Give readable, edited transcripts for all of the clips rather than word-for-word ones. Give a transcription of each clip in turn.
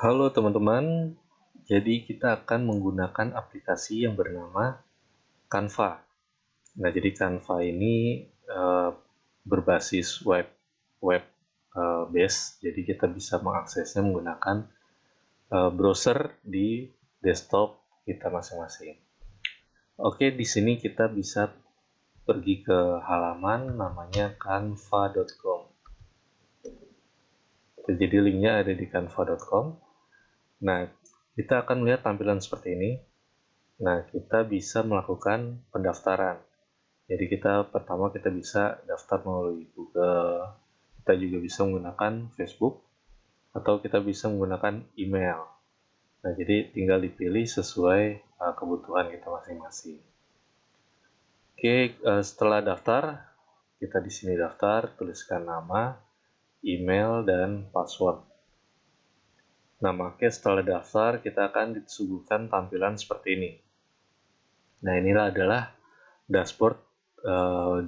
Halo teman-teman, jadi kita akan menggunakan aplikasi yang bernama Canva. Nah, jadi Canva ini berbasis web base, jadi kita bisa mengaksesnya menggunakan browser di desktop kita masing-masing. Oke, di sini kita bisa pergi ke halaman namanya canva.com. Jadi linknya ada di canva.com. Nah, kita akan melihat tampilan seperti ini. Nah, kita bisa melakukan pendaftaran. Jadi pertama kita bisa daftar melalui Google. Kita juga bisa menggunakan Facebook atau kita bisa menggunakan email. Nah, jadi tinggal dipilih sesuai kebutuhan kita masing-masing. Oke, setelah daftar, kita di sini daftar, tuliskan nama, email, dan password. Nah, makanya setelah daftar, kita akan disuguhkan tampilan seperti ini. Nah, inilah adalah dashboard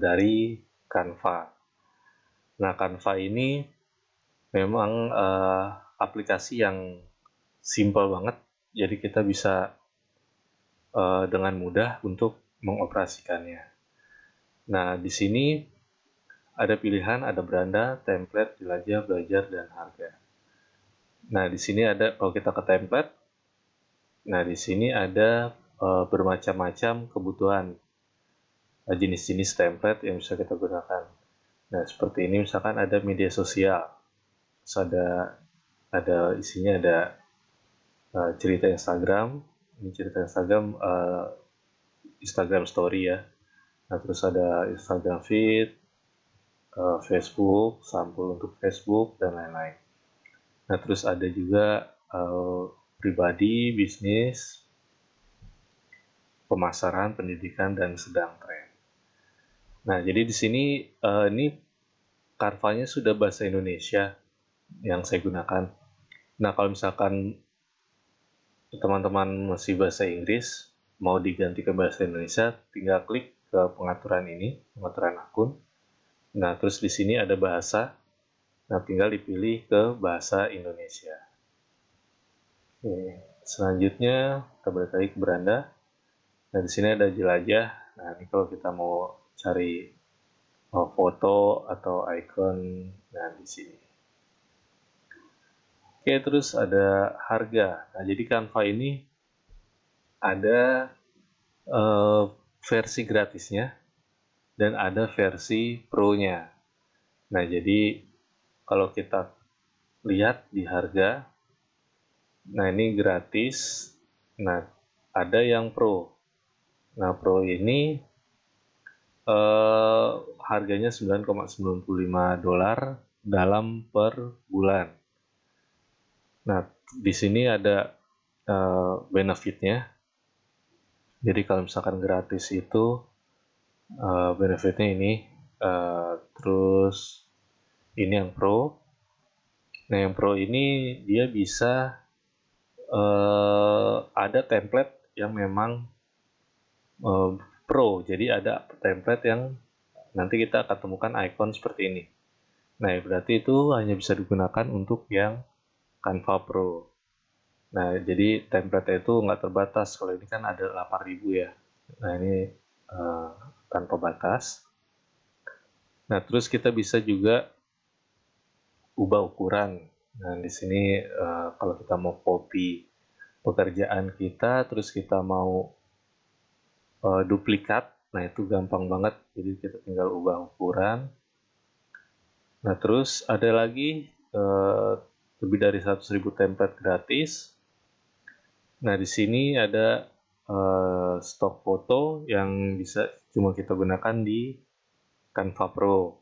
dari Canva. Nah, Canva ini memang aplikasi yang simple banget, jadi kita bisa dengan mudah untuk mengoperasikannya. Nah, di sini ada pilihan, ada beranda, template, jelajah, belajar, dan harga. Nah, di sini ada, kalau kita ke template, nah di sini ada bermacam-macam kebutuhan, jenis-jenis template yang bisa kita gunakan. Nah, seperti ini misalkan ada media sosial, terus ada isinya ada cerita Instagram, ini cerita Instagram, Instagram Story ya. Nah, terus ada Instagram Feed, Facebook, sampul untuk Facebook, dan lain-lain. Nah, terus ada juga pribadi, bisnis, pemasaran, pendidikan, dan sedang tren. Nah, jadi di sini ini Canva-nya sudah bahasa Indonesia yang saya gunakan. Nah, kalau misalkan teman-teman masih bahasa Inggris, mau diganti ke bahasa Indonesia, tinggal klik ke pengaturan ini, pengaturan akun. Nah, terus di sini ada bahasa. Nah, tinggal dipilih ke bahasa Indonesia. Oke, selanjutnya kita balik lagi ke beranda. Nah, di sini ada jelajah. Nah, ini kalau kita mau cari foto atau icon, nah di sini. Oke, terus ada harga. Nah, jadi Canva ini ada versi gratisnya dan ada versi pro-nya. Nah, jadi kalau kita lihat di harga, nah ini gratis. Nah, ada yang pro. Nah, pro ini harganya $9,95 dalam per bulan. Nah, di sini ada benefitnya. Jadi kalau misalkan gratis itu benefitnya ini, terus ini yang pro. Nah, yang pro ini dia bisa ada template yang memang pro. Jadi ada template yang nanti kita akan temukan icon seperti ini. Nah, berarti itu hanya bisa digunakan untuk yang Canva Pro. Nah, jadi template itu nggak terbatas. Kalau ini kan ada 8.000 ya. Nah, ini tanpa batas. Nah, terus kita bisa juga ubah ukuran. Nah, di sini kalau kita mau copy pekerjaan kita, terus kita mau duplikat, nah itu gampang banget. Jadi kita tinggal ubah ukuran. Nah, terus ada lagi lebih dari 100.000 template gratis. Nah, di sini ada stok foto yang bisa cuma kita gunakan di Canva Pro.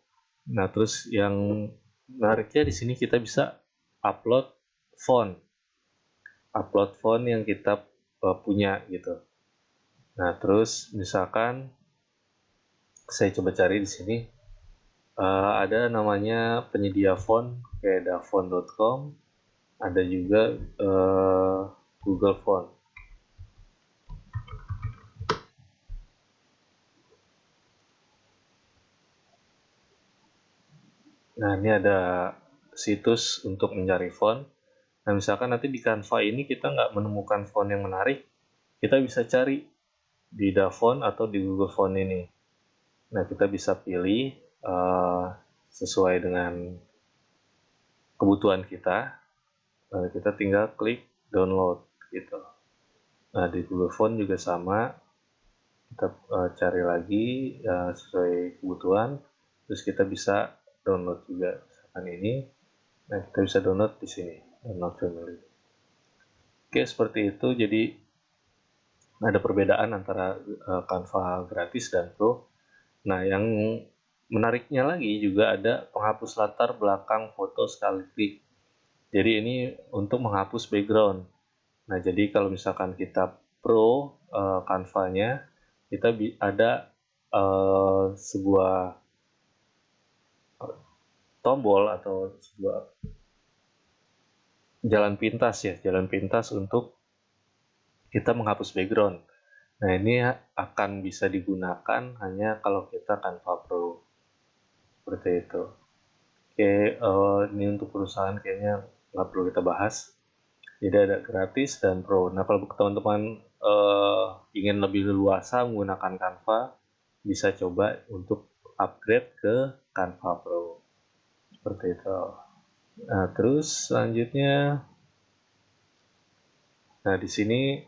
Nah, terus yang menariknya di sini kita bisa upload font, yang kita punya gitu. Nah, terus misalkan saya coba cari di sini, ada namanya penyedia font kayak dafont.com, ada juga Google Font. Nah, ini ada situs untuk mencari font. Nah, misalkan nanti di Canva ini kita nggak menemukan font yang menarik, kita bisa cari di Dafont atau di Google Font ini. Nah, kita bisa pilih sesuai dengan kebutuhan kita. Kita tinggal klik download gitu. Nah, di Google Font juga sama, kita cari lagi sesuai kebutuhan, terus kita bisa download juga. Misalkan ini, nah kita bisa download di sini, download family. Oke, seperti itu. Jadi ada perbedaan antara Canva gratis dan Pro. Nah, yang menariknya lagi juga ada penghapus latar belakang foto sekali klik. Jadi ini untuk menghapus background. Nah, jadi kalau misalkan kita Pro Canva-nya, kita ada sebuah tombol atau sebuah jalan pintas untuk kita menghapus background. Nah, ini akan bisa digunakan hanya kalau kita Canva Pro. Seperti itu. Oke, ini untuk perusahaan kayaknya nggak perlu kita bahas. Jadi ada gratis dan Pro. Nah, kalau teman-teman ingin lebih leluasa menggunakan Canva, bisa coba untuk upgrade ke Canva Pro. Seperti itu. Nah, terus selanjutnya, nah di sini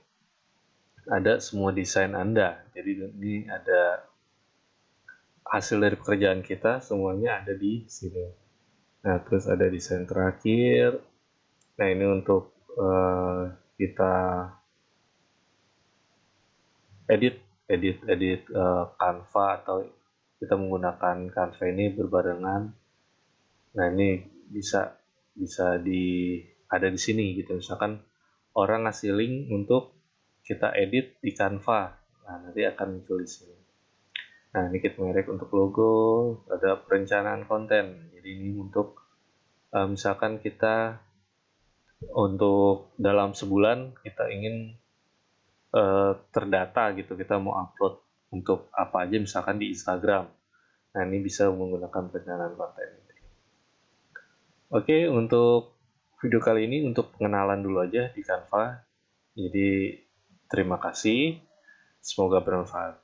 ada semua desain Anda. Jadi ini ada hasil dari pekerjaan kita, semuanya ada di sini. Nah, terus ada desain terakhir. Nah, ini untuk kita edit Canva, atau kita menggunakan Canva ini berbarengan. Nah, ini bisa ada di sini gitu. Misalkan orang ngasih link untuk kita edit di Canva, nah nanti akan muncul di sini. Nah, ini kit merek untuk logo, ada perencanaan konten. Jadi ini untuk misalkan kita untuk dalam sebulan kita ingin terdata gitu, kita mau upload untuk apa aja misalkan di Instagram. Nah, ini bisa menggunakan perencanaan konten. Oke, untuk video kali ini untuk pengenalan dulu aja di Canva. Jadi terima kasih, semoga bermanfaat.